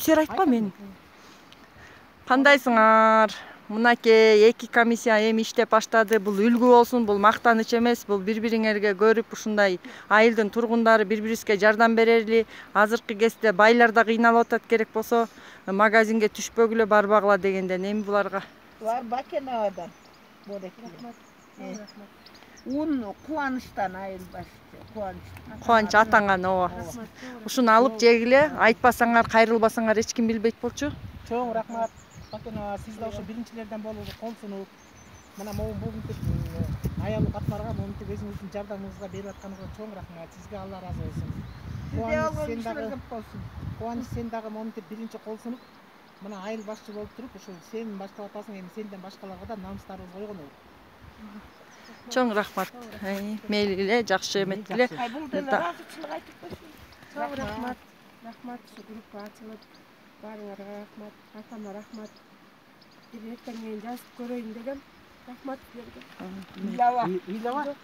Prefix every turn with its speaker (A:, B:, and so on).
A: Сер айтпа мен. Кандайсыңар? Мынакей эки комиссия эми иштеп баштады. Бул үлгү болсун, бул мактаныч эмес. Бул бири-бириңерге көрүп ушундай айылдын тургундары бири-бирибизге жардам берели. Азыркы кезде байлар да кыйналып атат, керек болсо магазинге түшпөгүлө барбагыла дегенден. Эми буларга
B: Булар Бакеновадан. Рахмат. Un кубанычтан айылбашчы, кубаныч.
A: Кубаныч атаңан, ооба. Ушуну алып жегиле, айтпасаңар, кайрылбасаңар эч ким билбейт болчу.
C: Чоң рахмат. Бакенова, сиз да ошо биринчилерден болуп кол сунуп, мына могунтип аялы катмарга могунтип өзүңүздүн жардамыңызга берип атканыңызга чоң рахмат. Сизге Алла ыраазы болсун. Кубаныч, сен дагы могунтип биринчи кол сунуп, мына айыл башчы болуп туруп, ушул сен баштап атасың, эми сенден башкаларга да намыстарыбыз койгон.
A: Чоң рахмат. Мейли эле, жакшы эметкиле.
B: Бул деле ыраазычылык айтып койсун.
D: Чоң рахмат. Рахмат, ушу группа ачылып, баарыңарга рахмат. Атама рахмат. Бир эртең менен жазып көрөйүн дегем. Рахмат силерге.
B: Ыйлаба.